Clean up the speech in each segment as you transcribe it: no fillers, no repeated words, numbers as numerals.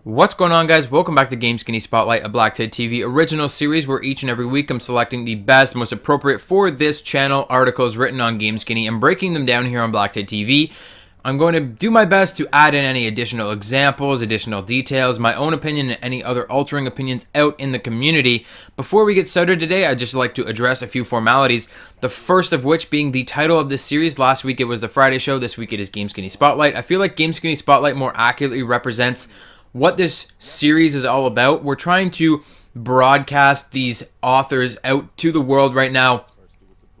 What's going on, guys? Welcome back to GameSkinny Spotlight, a BlackTideTV original series where each and every week I'm selecting the best, most appropriate for this channel articles written on GameSkinny and breaking them down here on BlackTideTV. I'm going to do my best to add in any additional examples, additional details, my own opinion, and any other altering opinions out in the community. Before we get started today, I'd just like to address a few formalities, the first of which being the title of this series. Last week it was the Friday show, this week it is GameSkinny Spotlight. I feel like GameSkinny Spotlight more accurately represents what this series is all about. We're trying to broadcast these authors out to the world right now.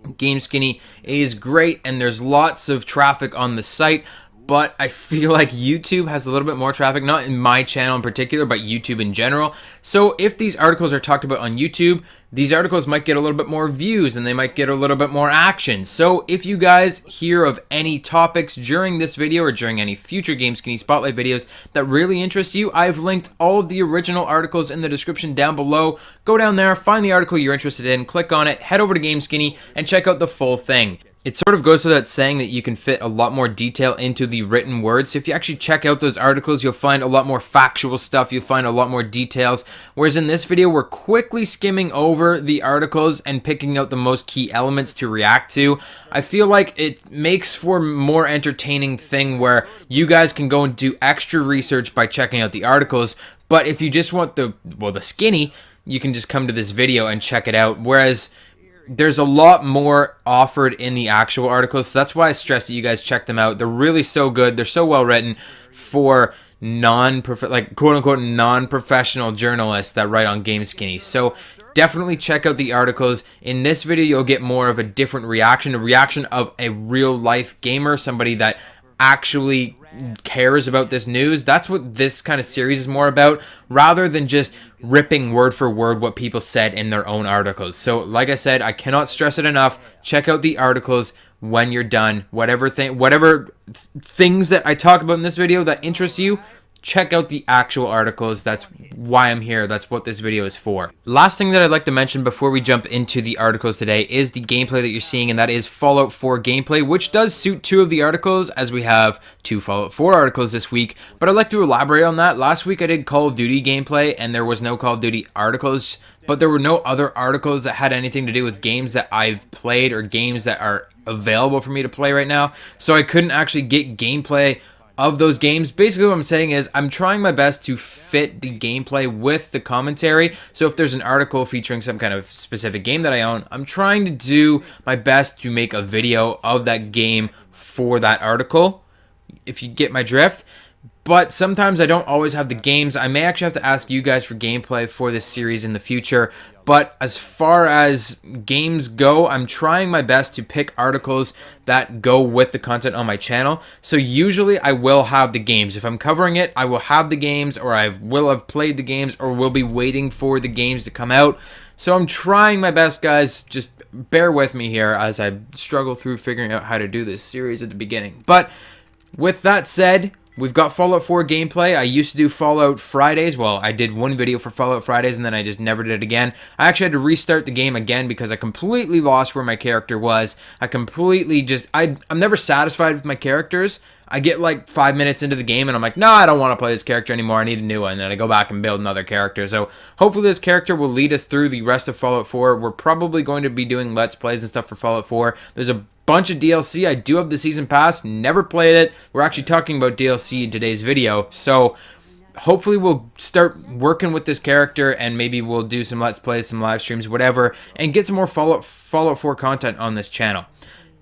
GameSkinny is great and there's lots of traffic on the site, but I feel like YouTube has a little bit more traffic, not in my channel in particular, but YouTube in general. So if these articles are talked about on YouTube, these articles might get a little bit more views and they might get a little bit more action. So if you guys hear of any topics during this video or during any future GameSkinny Spotlight videos that really interest you, I've linked all of the original articles in the description down below. Go down there, find the article you're interested in, click on it, head over to GameSkinny and check out the full thing. It sort of goes without saying that you can fit a lot more detail into the written words. So if you actually check out those articles, you'll find a lot more factual stuff. You'll find a lot more details. Whereas in this video, we're quickly skimming over the articles and picking out the most key elements to react to. I feel like it makes for a more entertaining thing where you guys can go and do extra research by checking out the articles. But if you just want the skinny, you can just come to this video and check it out. Whereas there's a lot more offered in the actual articles, so that's why I stress that you guys check them out. They're really so good. They're so well written for quote-unquote non-professional journalists that write on GameSkinny. So definitely check out the articles. In this video, you'll get more of a different reaction, a reaction of a real-life gamer, somebody that actually cares about this news. That's what this kind of series is more about, rather than just ripping word for word what people said in their own articles. So like I said, I cannot stress it enough. Check out the articles when you're done. Whatever things that I talk about in this video that interest you, check out the actual articles. That's why I'm here. That's what this video is for. Last thing that I'd like to mention before we jump into the articles today is the gameplay that you're seeing, and that is Fallout 4 gameplay, which does suit two of the articles, as we have two Fallout 4 articles this week. But I'd like to elaborate on that. Last week I did Call of Duty gameplay and there was no Call of Duty articles, but there were no other articles that had anything to do with games that I've played or games that are available for me to play right now. So I couldn't actually get gameplay of those games. Basically what I'm saying is I'm trying my best to fit the gameplay with the commentary. So if there's an article featuring some kind of specific game that I own, I'm trying to do my best to make a video of that game for that article, if you get my drift. But sometimes I don't always have the games. I may actually have to ask you guys for gameplay for this series in the future. But as far as games go, I'm trying my best to pick articles that go with the content on my channel. So usually I will have the games. If I'm covering it, I will have the games, or I will have played the games, or will be waiting for the games to come out. So I'm trying my best, guys. Just bear with me here as I struggle through figuring out how to do this series at the beginning. But with that said, we've got Fallout 4 gameplay. I used to do Fallout Fridays. Well, I did one video for Fallout Fridays and then I just never did it again. I actually had to restart the game again because I completely lost where my character was. I'm never satisfied with my characters. I get like 5 minutes into the game and I'm like, no, I don't want to play this character anymore. I need a new one. And then I go back and build another character. So hopefully this character will lead us through the rest of Fallout 4. We're probably going to be doing Let's Plays and stuff for Fallout 4. There's a bunch of DLC. I do have the season pass, never played it. We're actually talking about DLC in today's video. So hopefully we'll start working with this character and maybe we'll do some Let's Plays, some live streams, whatever, and get some more Fallout 4 content on this channel.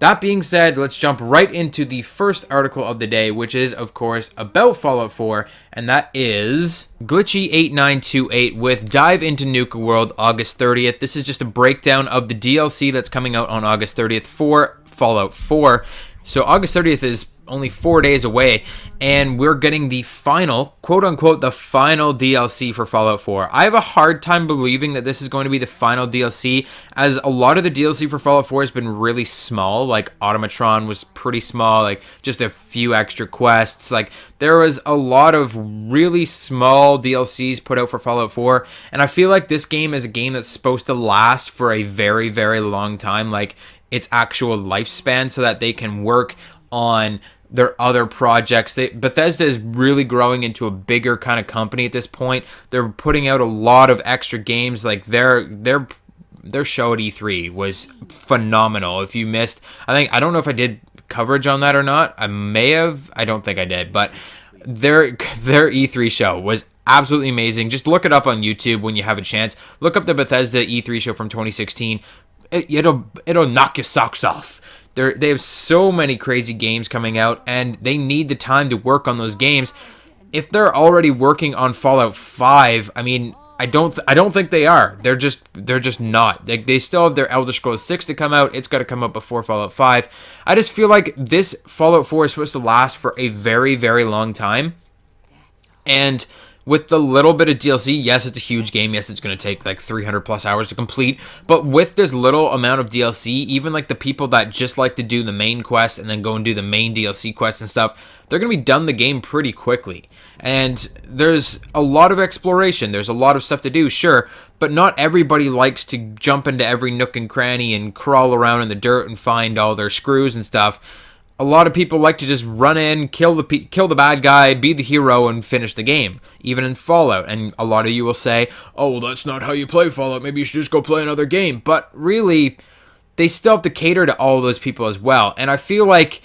That being said, let's jump right into the first article of the day, which is, of course, about Fallout 4, and that is Glitchy8928 with Dive into Nuka-World August 30th. This is just a breakdown of the DLC that's coming out on August 30th for Fallout 4. So August 30th is only 4 days away, and we're getting the final, quote-unquote, the final DLC for Fallout 4. I have a hard time believing that this is going to be the final DLC, as a lot of the DLC for Fallout 4 has been really small. Like, Automatron was pretty small, like, just a few extra quests. Like, there was a lot of really small DLCs put out for Fallout 4, and I feel like this game is a game that's supposed to last for a very, very long time, like, its actual lifespan, so that they can work on their other projects. Bethesda is really growing into a bigger kind of company at this point. They're putting out a lot of extra games. Like their show at E3 was phenomenal. If you missed, I don't know if I did coverage on that or not. I may have. I don't think I did, but their E3 show was absolutely amazing. Just look it up on YouTube when you have a chance. Look up the Bethesda E3 show from 2016. It'll knock your socks off. They have so many crazy games coming out, and they need the time to work on those games. If they're already working on Fallout 5, I mean, I don't think they are. They're just not. They still have their Elder Scrolls 6 to come out. It's got to come out before Fallout 5. I just feel like this Fallout 4 is supposed to last for a very, very long time. And with the little bit of DLC, yes, it's a huge game. Yes, it's going to take like 300 plus hours to complete. But with this little amount of DLC, even like the people that just like to do the main quest and then go and do the main DLC quests and stuff, they're going to be done the game pretty quickly. And there's a lot of exploration. There's a lot of stuff to do, sure. But not everybody likes to jump into every nook and cranny and crawl around in the dirt and find all their screws and stuff. A lot of people like to just run in, kill the bad guy, be the hero, and finish the game, even in Fallout. And a lot of you will say, oh, well, that's not how you play Fallout. Maybe you should just go play another game. But really, they still have to cater to all those people as well. And I feel like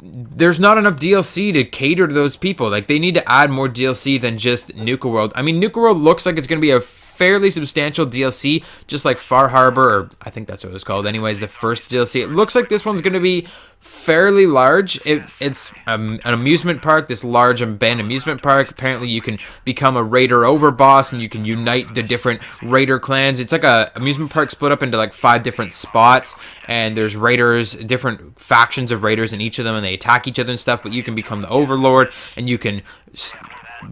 there's not enough DLC to cater to those people. Like, they need to add more DLC than just Nuka-World. I mean, Nuka-World looks like it's going to be a fairly substantial DLC, just like Far Harbor, or I think that's what it was called anyways, the first DLC. It looks like this one's going to be fairly large. It's an amusement park, this large abandoned amusement park. Apparently you can become a raider overboss and you can unite the different raider clans. It's like a amusement park split up into like 5 different spots, and there's raiders, different factions of raiders in each of them, and they attack each other and stuff, but you can become the overlord and you can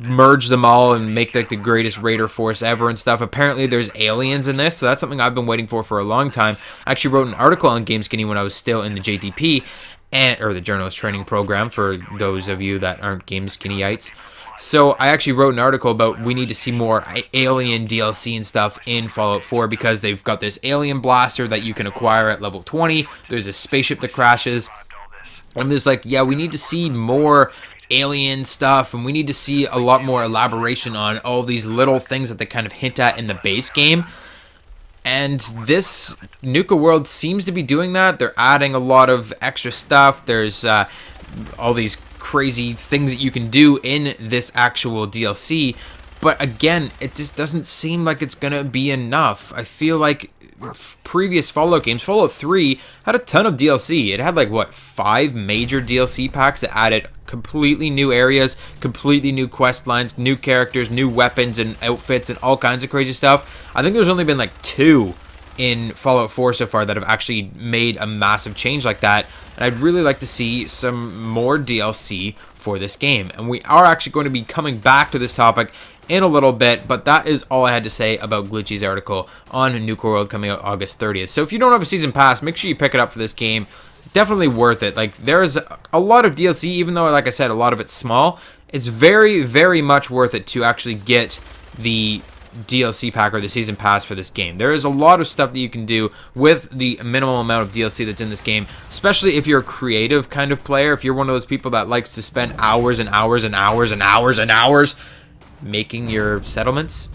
merge them all and make like the greatest raider force ever and stuff. Apparently there's aliens in this, so that's something I've been waiting for a long time. I actually wrote an article on GameSkinny when I was still in the JTP, or the journalist training program, for those of you that aren't GameSkinnyites. So I actually wrote an article about we need to see more alien DLC and stuff in Fallout 4, because they've got this alien blaster that you can acquire at level 20. There's a spaceship that crashes. I'm just like, yeah, we need to see more alien stuff, and we need to see a lot more elaboration on all these little things that they kind of hint at in the base game. And this Nuka-World seems to be doing that. They're adding a lot of extra stuff. There's all these crazy things that you can do in this actual DLC. But again, it just doesn't seem like it's going to be enough. I feel like previous Fallout games, Fallout 3 had a ton of DLC. It had like, what, 5 major DLC packs that added completely new areas, completely new quest lines, new characters, new weapons and outfits, and all kinds of crazy stuff. I think there's only been like 2 in Fallout 4 so far that have actually made a massive change like that. And I'd really like to see some more DLC for this game. And we are actually going to be coming back to this topic in a little bit, but that is all I had to say about Glitchy's article on Nuka-World coming out August 30th. So if you don't have a season pass, make sure you pick it up for this game. Definitely worth it. Like, there's a lot of DLC, even though, like I said, a lot of it's small. It's very, very much worth it to actually get the DLC pack or the season pass for this game. There is a lot of stuff that you can do with the minimal amount of DLC that's in this game, especially if you're a creative kind of player. If you're one of those people that likes to spend hours and hours and hours and hours and hours making your settlements.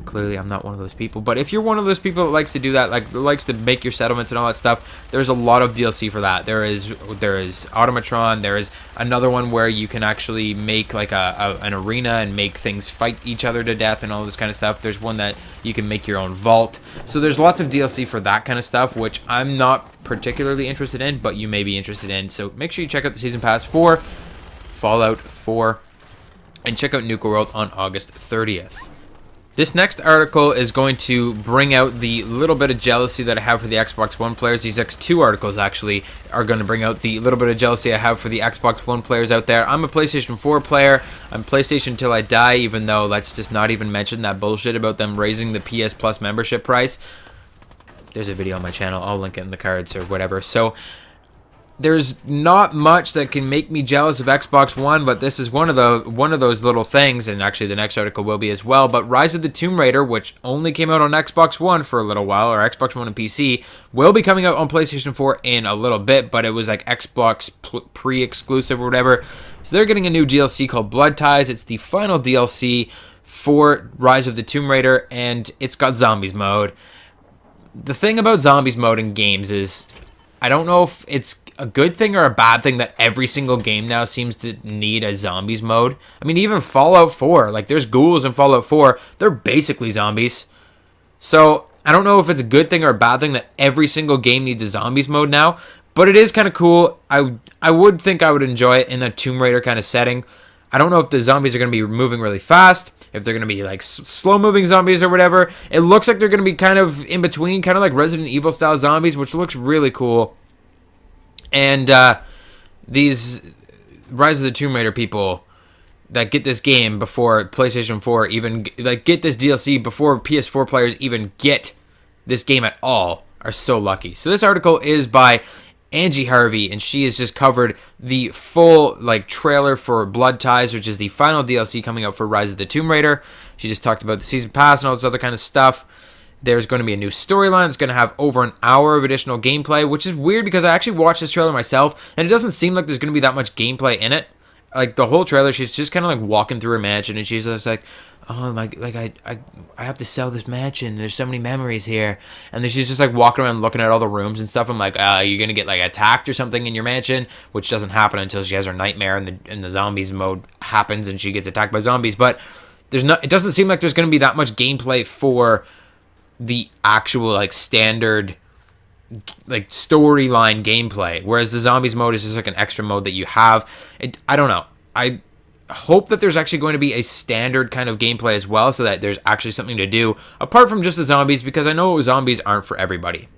Clearly I'm not one of those people, but if you're one of those people that likes to do that, like likes to make your settlements and all that stuff, there's a lot of DLC for that. There is Automatron. There is another one where you can actually make like an arena and make things fight each other to death and all this kind of stuff. There's one that you can make your own vault. So there's lots of DLC for that kind of stuff, which I'm not particularly interested in, but you may be interested in. So make sure you check out the season pass for Fallout 4 and check out Nuka-World on August 30th. This next article is going to bring out the little bit of jealousy that I have for the Xbox One players. These next 2 articles actually are going to bring out the little bit of jealousy I have for the Xbox One players out there. I'm a PlayStation 4 player. I'm PlayStation till I die, even though let's just not even mention that bullshit about them raising the PS Plus membership price. There's a video on my channel. I'll link it in the cards or whatever. So there's not much that can make me jealous of Xbox One, but this is one of those little things, and actually the next article will be as well. But Rise of the Tomb Raider, which only came out on Xbox One for a little while, or Xbox One and PC, will be coming out on PlayStation 4 in a little bit, but it was like Xbox pre-exclusive or whatever. So they're getting a new DLC called Blood Ties. It's the final DLC for Rise of the Tomb Raider, and it's got zombies mode. The thing about zombies mode in games is, I don't know if it's a good thing or a bad thing that every single game now seems to need a zombies mode. I mean, even Fallout 4, like there's ghouls in Fallout 4, they're basically zombies. So I don't know if it's a good thing or a bad thing that every single game needs a zombies mode now, but it is kind of cool. I would think I would enjoy it in a Tomb Raider kind of setting. I don't know if the zombies are going to be moving really fast, if they're going to be like slow moving zombies or whatever. It looks like they're going to be kind of in between, kind of like Resident Evil style zombies, which looks really cool. And these Rise of the Tomb Raider people that get this game before PlayStation 4 even, like, get this DLC before PS4 players even get this game at all are so lucky. So this article is by Angie Harvey, and she has just covered the full like trailer for Blood Ties, which is the final DLC coming out for Rise of the Tomb Raider. She just talked about the season pass and all this other kind of stuff. There's going to be a new storyline. It's going to have over an hour of additional gameplay, which is weird because I actually watched this trailer myself, and it doesn't seem like there's going to be that much gameplay in it. Like the whole trailer, she's just kind of like walking through her mansion, and she's just like, "Oh my, like I have to sell this mansion. There's so many memories here." And then she's just like walking around looking at all the rooms and stuff. I'm like, "You're gonna get like attacked or something in your mansion," which doesn't happen until she has her nightmare and the zombies mode happens and she gets attacked by zombies. But it doesn't seem like there's gonna be that much gameplay for the actual like standard like storyline gameplay, whereas the zombies mode is just like an extra mode that you have. I don't know. I hope that there's actually going to be a standard kind of gameplay as well, so that there's actually something to do apart from just the zombies, because I know zombies aren't for everybody.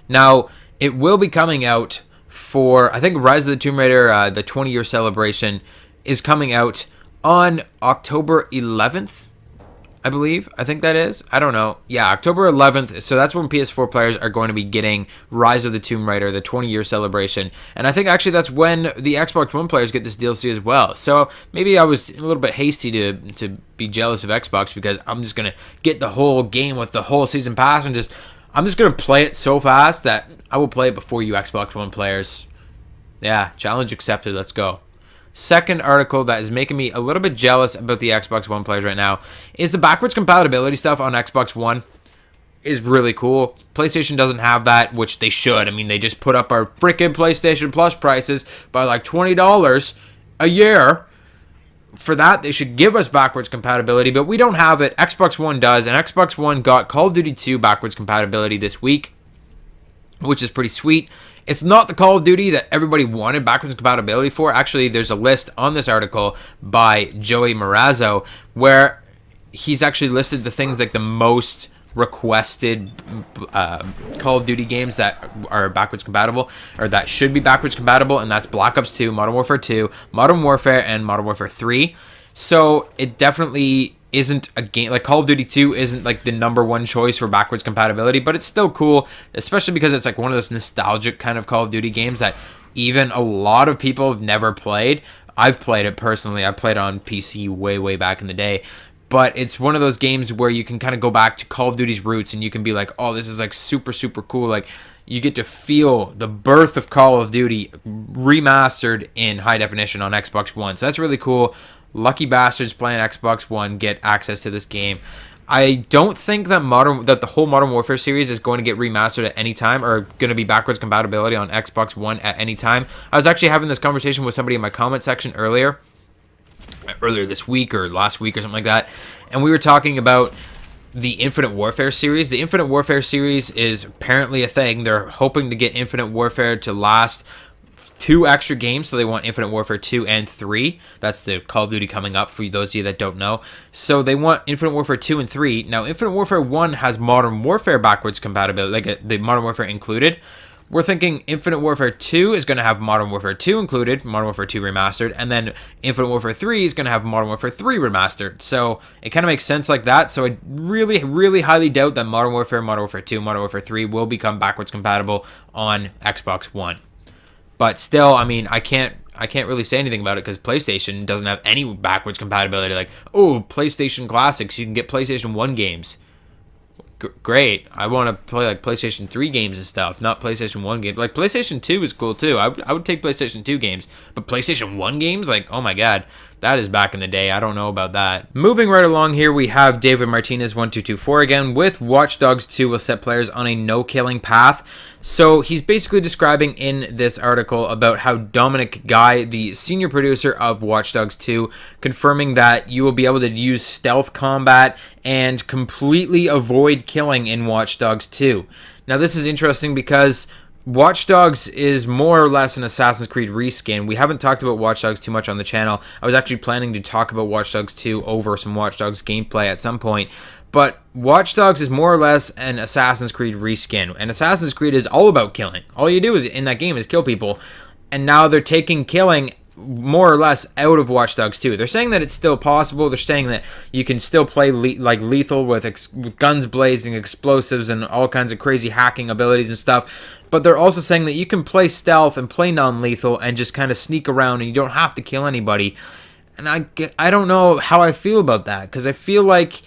Now, it will be coming out for, I think, Rise of the Tomb Raider, the 20-year celebration is coming out on October 11th. I believe. I think that is. I don't know. Yeah, October 11th. So that's when PS4 players are going to be getting Rise of the Tomb Raider, the 20-year celebration. And I think actually that's when the Xbox One players get this DLC as well. So maybe I was a little bit hasty to be jealous of Xbox, because I'm just going to get the whole game with the whole season pass and I'm just going to play it so fast that I will play it before you Xbox One players. Yeah, challenge accepted. Let's go. Second article that is making me a little bit jealous about the Xbox One players right now is the backwards compatibility stuff on Xbox One is really cool. PlayStation doesn't have that, which they should. I mean, they just put up our freaking PlayStation Plus prices by like $20 a year. For that, they should give us backwards compatibility, but we don't have it. Xbox One does, and Xbox One got Call of Duty 2 backwards compatibility this week, which is pretty sweet. It's not the Call of Duty that everybody wanted backwards compatibility for. Actually, there's a list on this article by Joey Marazzo where he's actually listed the things like the most requested Call of Duty games that are backwards compatible, or that should be backwards compatible, and that's Black Ops 2, Modern Warfare 2, Modern Warfare, and Modern Warfare 3. So it definitely isn't a game like Call of Duty 2 isn't like the number one choice for backwards compatibility, but it's still cool, especially because it's like one of those nostalgic kind of Call of Duty games that even a lot of people have never played. I've played it personally. I played it on PC way back in the day, but it's one of those games where you can kind of go back to Call of Duty's roots and you can be like, oh, this is like super cool. Like you get to feel the birth of Call of Duty remastered in high definition on Xbox One. So that's really cool. Lucky bastards playing Xbox One get access to this game. I don't think that the whole Modern Warfare series is going to get remastered at any time, or going to be backwards compatibility on Xbox One at any time. I was actually having this conversation with somebody in my comment section earlier this week or last week or something like that, and we were talking about the Infinite Warfare series. The Infinite Warfare series is apparently a thing. They're hoping to get Infinite Warfare to last 2 extra games, so they want Infinite Warfare 2 and 3. That's the Call of Duty coming up for those of you that don't know. So they want Infinite Warfare 2 and 3. Now, Infinite Warfare 1 has Modern Warfare backwards compatibility, like the Modern Warfare included, we're thinking Infinite Warfare 2 is going to have Modern Warfare 2 included, Modern Warfare 2 Remastered, and then Infinite Warfare 3 is going to have Modern Warfare 3 Remastered. So it kind of makes sense like that. So I really, really highly doubt that Modern Warfare 2, Modern Warfare 3 will become backwards compatible on Xbox One. But still, I mean, I can't really say anything about it because PlayStation doesn't have any backwards compatibility. Like, oh, PlayStation Classics, you can get PlayStation 1 games. Great. I want to play like PlayStation 3 games and stuff, not PlayStation 1 games. Like PlayStation 2 is cool too. I would take PlayStation 2 games, but PlayStation 1 games, like, oh my god, that is back in the day. I don't know about that. Moving right along here, we have David Martinez 1224 again with Watch Dogs 2 will set players on a no-killing path. So he's basically describing in this article about how Dominic Guy, the senior producer of Watch Dogs 2, confirming that you will be able to use stealth combat and completely avoid killing in Watch Dogs 2. Now this is interesting because Watch Dogs is more or less an Assassin's Creed reskin. We haven't talked about Watch Dogs too much on the channel. I was actually planning to talk about Watch Dogs 2 over some Watch Dogs gameplay at some point. But Watch Dogs is more or less an Assassin's Creed reskin. And Assassin's Creed is all about killing. All you do is in that game is kill people. And now they're taking killing more or less out of Watch Dogs 2. They're saying that it's still possible. They're saying that you can still play like lethal with guns blazing, explosives, and all kinds of crazy hacking abilities and stuff. But they're also saying that you can play stealth and play non-lethal and just kind of sneak around and you don't have to kill anybody. And I don't know how I feel about that, because I feel like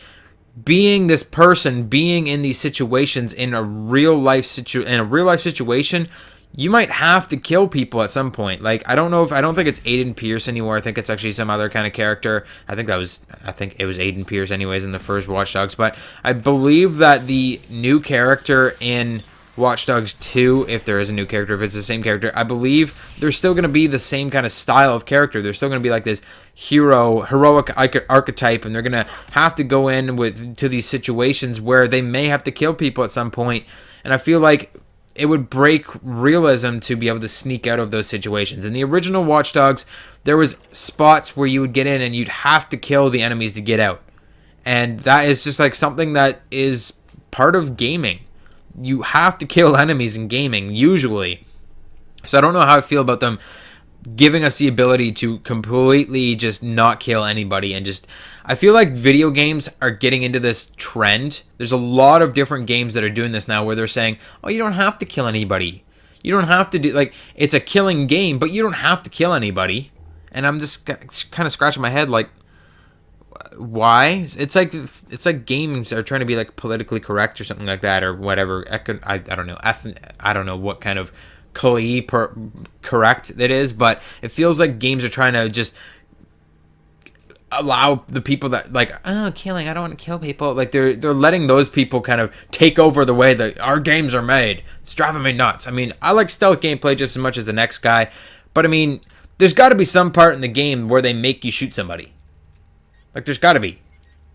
being this person, being in these situations in a real life situation, you might have to kill people at some point. Like, I don't think it's Aiden Pierce anymore. I think it's actually some other kind of character. I think it was Aiden Pierce anyways in the first Watch Dogs. But I believe that the new character in Watch Dogs 2, if there is a new character, if it's the same character, I believe there's still going to be the same kind of style of character. There's still going to be like this heroic archetype, and they're going to have to go in to these situations where they may have to kill people at some point. And I feel like it would break realism to be able to sneak out of those situations. In the original Watch Dogs, there was spots where you would get in and you'd have to kill the enemies to get out. And that is just like something that is part of gaming. You have to kill enemies in gaming, usually. So I don't know how I feel about them giving us the ability to completely just not kill anybody. And just, I feel like video games are getting into this trend. There's a lot of different games that are doing this now where they're saying, oh, you don't have to kill anybody. You don't have to do, like, it's a killing game, but you don't have to kill anybody. And I'm just kind of scratching my head like, why? It's like games are trying to be like politically correct or something like that, or whatever. I don't know. I don't know what kind of correct it is, but it feels like games are trying to just allow the people that like, oh, killing, I don't want to kill people. Like they're letting those people kind of take over the way that our games are made. It's driving me nuts. I mean, I like stealth gameplay just as much as the next guy, but I mean, there's got to be some part in the game where they make you shoot somebody. Like, there's got to be.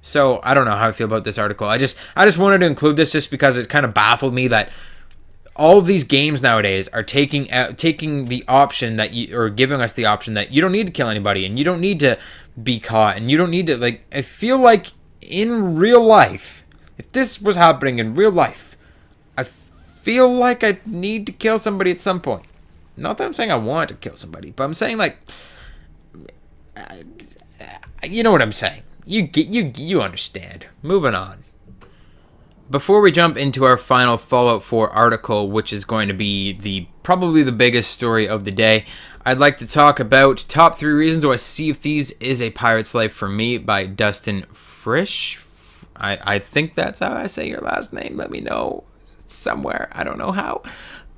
So, I don't know how I feel about this article. I just wanted to include this just because it kind of baffled me that all of these games nowadays are taking the option that or giving us the option that you don't need to kill anybody and you don't need to be caught and you don't need to, like, I feel like in real life, if this was happening in real life, I feel like I need to kill somebody at some point. Not that I'm saying I want to kill somebody, but I'm saying, like, you know what I'm saying. You understand. Moving on. Before we jump into our final Fallout 4 article, which is going to be probably the biggest story of the day, I'd like to talk about top 3 reasons why Sea of Thieves is a pirate's life for me by Dustin Frisch. I think that's how I say your last name. Let me know somewhere. I don't know how.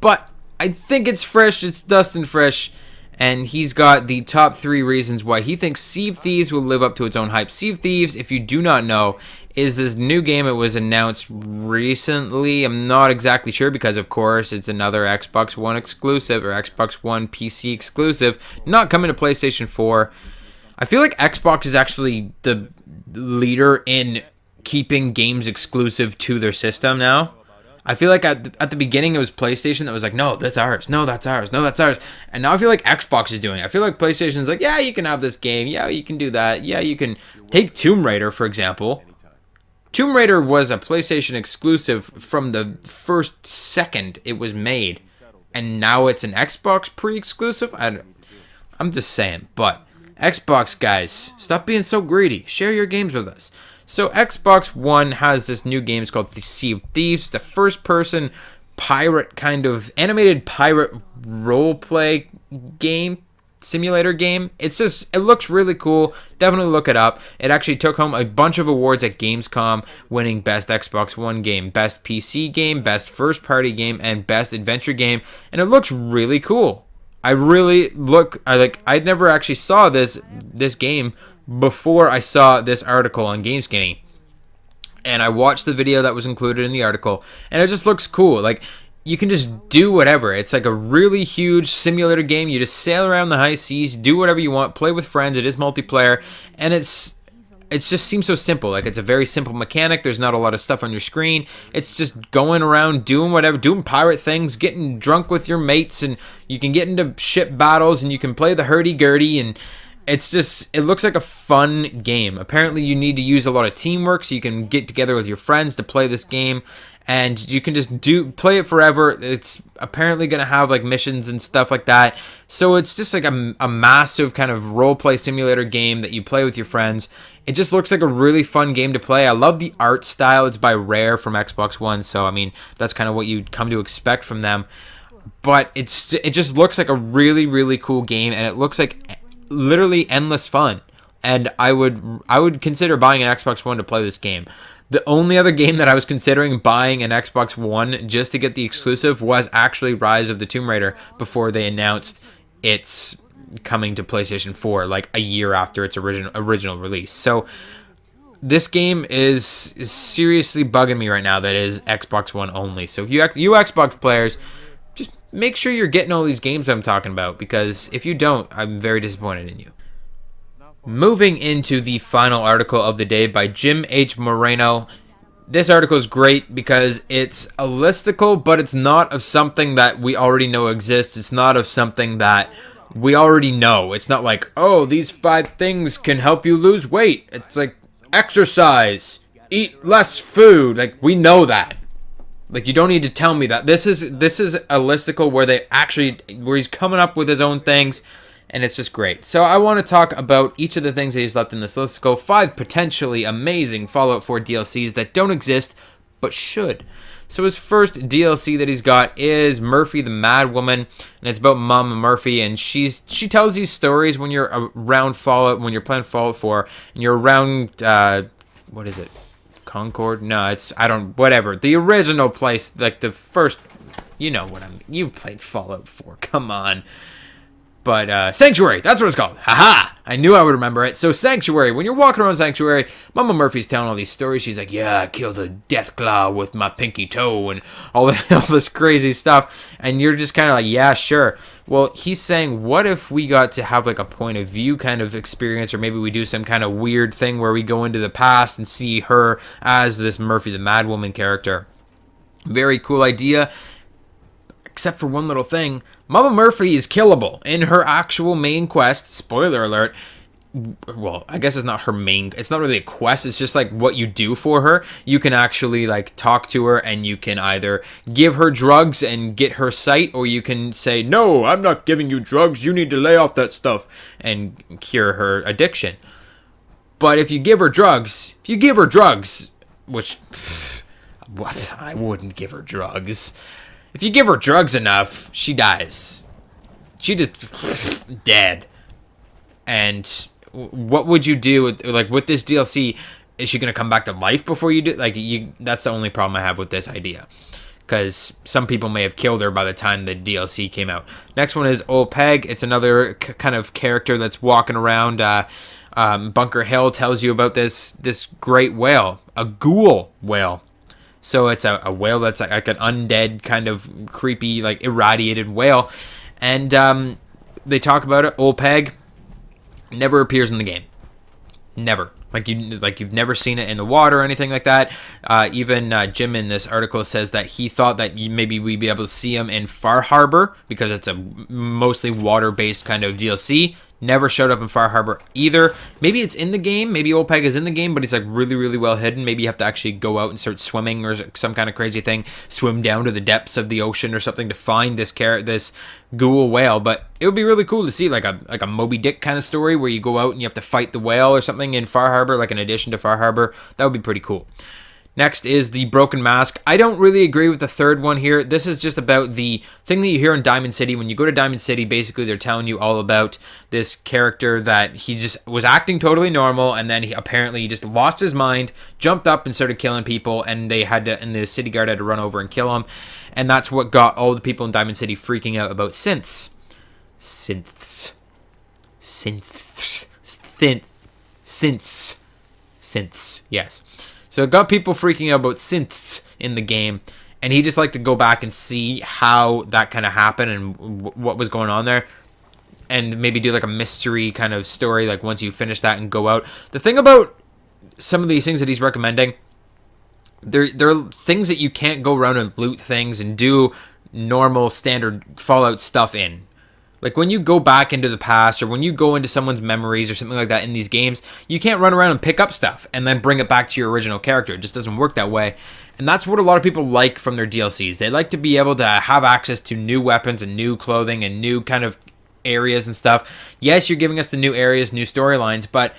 But I think it's Frisch. It's Dustin Frisch. And he's got the top 3 reasons why he thinks Sea of Thieves will live up to its own hype. Sea of Thieves, if you do not know, is this new game. It was announced recently. I'm not exactly sure because, of course, it's another Xbox One exclusive or Xbox One PC exclusive, not coming to PlayStation 4. I feel like Xbox is actually the leader in keeping games exclusive to their system now. I feel like at the beginning it was PlayStation that was like, no, that's ours. No, that's ours. No, that's ours. And now I feel like Xbox is doing it. I feel like PlayStation's like, yeah, you can have this game. Yeah, you can do that. Yeah, you can take Tomb Raider, for example. Tomb Raider was a PlayStation exclusive from the first second it was made. and now it's an Xbox pre-exclusive. I'm just saying, but Xbox guys, stop being so greedy. Share your games with us. So Xbox One has this new game. It's called The Sea of Thieves. The first-person pirate kind of animated pirate role-play game, simulator game. It looks really cool. Definitely look it up. It actually took home a bunch of awards at Gamescom, winning Best Xbox One Game, Best PC Game, Best First Party Game, and Best Adventure Game. And it looks really cool. I never actually saw this game before I saw this article on GameSkinny. And I watched the video that was included in the article, and it just looks cool. Like, you can just do whatever. It's like a really huge simulator game. You just sail around the high seas, do whatever you want, play with friends. It is multiplayer, and it just seems so simple. Like, it's a very simple mechanic. There's not a lot of stuff on your screen. It's just going around doing whatever, doing pirate things, getting drunk with your mates, and you can get into ship battles, and you can play the hurdy-gurdy, and it looks like a fun game. Apparently, you need to use a lot of teamwork, so you can get together with your friends to play this game, and you can just play it forever. It's apparently going to have like missions and stuff like that. So it's just like a massive kind of role-play simulator game that you play with your friends. It just looks like a really fun game to play. I love the art style. It's by Rare from Xbox One, so I mean, that's kind of what you'd come to expect from them. But it just looks like a really, really cool game, and it looks like literally endless fun. And I would consider buying an Xbox One to play this game. The only other game that I was considering buying an Xbox One just to get the exclusive was actually Rise of the Tomb Raider, before they announced it's coming to PlayStation 4 like a year after its original release. So this game is seriously bugging me right now that it is Xbox One only. So if you Xbox players, just make sure you're getting all these games I'm talking about, because if you don't, I'm very disappointed in you. Moving into the final article of the day by Jim H. Moreno. This article is great because it's a listicle, but it's not of something that we already know exists. It's not of something that we already know. It's not like, oh, these 5 things can help you lose weight. It's like, exercise, eat less food. Like, we know that. Like, you don't need to tell me that. This is a listicle where he's coming up with his own things, and it's just great. So I want to talk about each of the things that he's left in this listicle. 5 potentially amazing Fallout 4 DLCs that don't exist, but should. So his first DLC that he's got is Murphy the Mad Woman, and it's about Mama Murphy, and she tells these stories when you're around Fallout, when you're playing Fallout 4, and you're around, what is it? Concord? No, whatever. The original place, like the first, you played Fallout 4, come on. But Sanctuary, that's what it's called. Haha! I knew I would remember it. So Sanctuary, when you're walking around Sanctuary, Mama Murphy's telling all these stories. She's like, yeah, I killed a Deathclaw with my pinky toe and all this crazy stuff. And you're just kind of like, yeah, sure. Well, he's saying, what if we got to have like a point of view kind of experience, or maybe we do some kind of weird thing where we go into the past and see her as this Murphy the Mad Woman character. Very cool idea. Except for one little thing. Mama Murphy is killable in her actual main quest. Spoiler alert. Well, I guess it's not really a quest. It's just like what you do for her. You can actually like talk to her, and you can either give her drugs and get her sight, or you can say, no, I'm not giving you drugs. You need to lay off that stuff and cure her addiction. But if you give her drugs, which I wouldn't give her drugs. If you give her drugs enough, she dies. She just dead. And what would you do with this DLC? Is she gonna come back to life before you do? That's the only problem I have with this idea, because some people may have killed her by the time the DLC came out. Next one is Old Peg. It's another kind of character that's walking around. Bunker Hill tells you about this great whale, a ghoul whale. So it's a whale that's like an undead kind of creepy, like irradiated whale. And they talk about it. Old Peg never appears in the game. Never. You've never seen it in the water or anything like that. Even Jim in this article says that he thought that maybe we'd be able to see him in Far Harbor, because it's a mostly water-based kind of DLC. never showed up in Far Harbor either. Maybe it's in the game, maybe Old Peg is in the game, but it's like really, really well hidden. Maybe you have to actually go out and start swimming or some kind of crazy thing, swim down to the depths of the ocean or something to find this ghoul whale. But it would be really cool to see like a Moby Dick kind of story where you go out and you have to fight the whale or something in Far Harbor, like an addition to Far Harbor. That would be pretty cool. Next is the Broken Mask. I don't really agree with the third one here. This is just about the thing that you hear in Diamond City. When you go to Diamond City, basically they're telling you all about this character that he just was acting totally normal, and then he just lost his mind, jumped up and started killing people, and the city guard had to run over and kill him. And that's what got all the people in Diamond City freaking out about synths. Synths. Yes. So it got people freaking out about synths in the game, and he just liked to go back and see how that kind of happened and what was going on there, and maybe do like a mystery kind of story, like once you finish that and go out. The thing about some of these things that he's recommending, there are things that you can't go around and loot things and do normal standard Fallout stuff in. Like when you go back into the past or when you go into someone's memories or something like that in these games, you can't run around and pick up stuff and then bring it back to your original character. It just doesn't work that way. And that's what a lot of people like from their DLCs. They like to be able to have access to new weapons and new clothing and new kind of areas and stuff. Yes, you're giving us the new areas, new storylines, but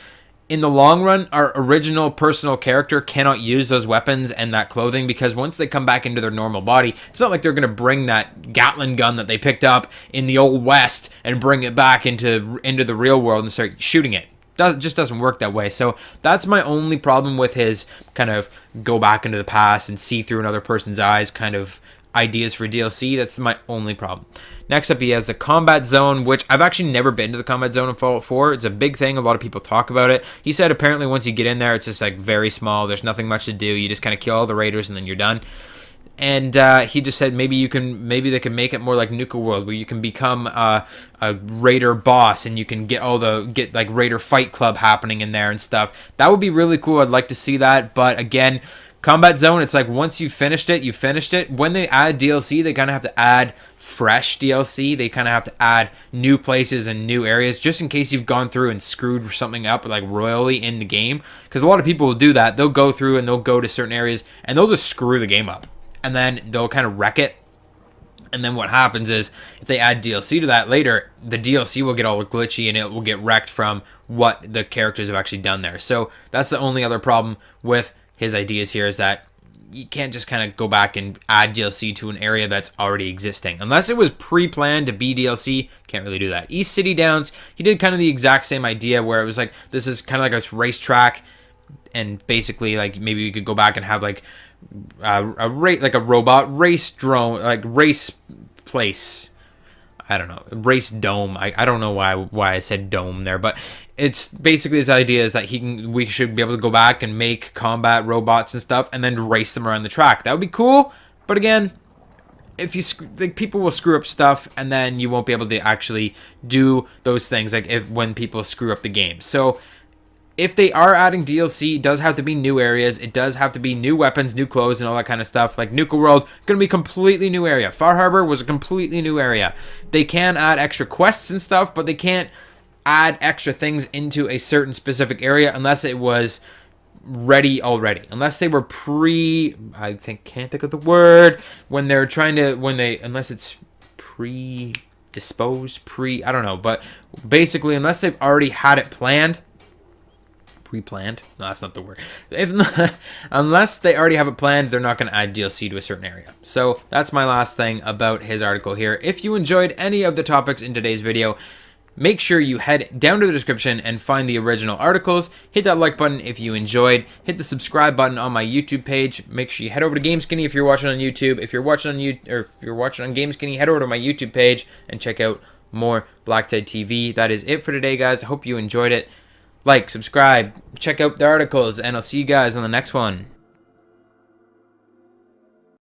in the long run, our original personal character cannot use those weapons and that clothing, because once they come back into their normal body, it's not like they're going to bring that Gatling gun that they picked up in the Old West and bring it back into the real world and start shooting it. Just doesn't work that way. So that's my only problem with his kind of go back into the past and see through another person's eyes kind of ideas for DLC. That's my only problem. Next up, he has the combat zone, which I've actually never been to the combat zone in Fallout 4. It's a big thing. A lot of people talk about it. He said apparently once you get in there, it's just like very small. There's nothing much to do. You just kind of kill all the raiders and then you're done. And he just said maybe they can make it more like Nuka-World, where you can become a raider boss and you can get like raider fight club happening in there and stuff. That would be really cool. I'd like to see that. But again, combat zone, it's like once you finished it, you finished it. When they add DLC, they kind of have to add fresh DLC. They kind of have to add new places and new areas, just in case you've gone through and screwed something up like royally in the game. Because a lot of people will do that. They'll go through and they'll go to certain areas and they'll just screw the game up. And then they'll kind of wreck it. And then what happens is, if they add DLC to that later, the DLC will get all glitchy and it will get wrecked from what the characters have actually done there. So that's the only other problem with his ideas here, is that you can't just kind of go back and add DLC to an area that's already existing. Unless it was pre-planned to be DLC, can't really do that. East City Downs, he did kind of the exact same idea, where it was like, this is kind of like a racetrack, and basically like maybe we could go back and have like a robot race drone, like race place. I don't know, race dome. I don't know why I said dome there, but it's basically his idea is that we should be able to go back and make combat robots and stuff, and then race them around the track. That would be cool. But again, if people will screw up stuff, and then you won't be able to actually do those things when people screw up the game. So if they are adding DLC, it does have to be new areas. It does have to be new weapons, new clothes, and all that kind of stuff. Like Nuka-World, going to be a completely new area. Far Harbor was a completely new area. They can add extra quests and stuff, but they can't add extra things into a certain specific area unless it was ready already. Unless they were can't think of the word. Unless it's predisposed, I don't know. But basically, unless they've already had it planned, pre-planned? No, that's not the word. Unless they already have it planned, they're not going to add DLC to a certain area. So that's my last thing about his article here. If you enjoyed any of the topics in today's video, make sure you head down to the description and find the original articles. Hit that like button if you enjoyed. Hit the subscribe button on my YouTube page. Make sure you head over to GameSkinny if you're watching on YouTube. If you're watching on GameSkinny, head over to my YouTube page and check out more BlackTideTV. That is it for today, guys. I hope you enjoyed it. Like, subscribe, check out the articles, and I'll see you guys on the next one.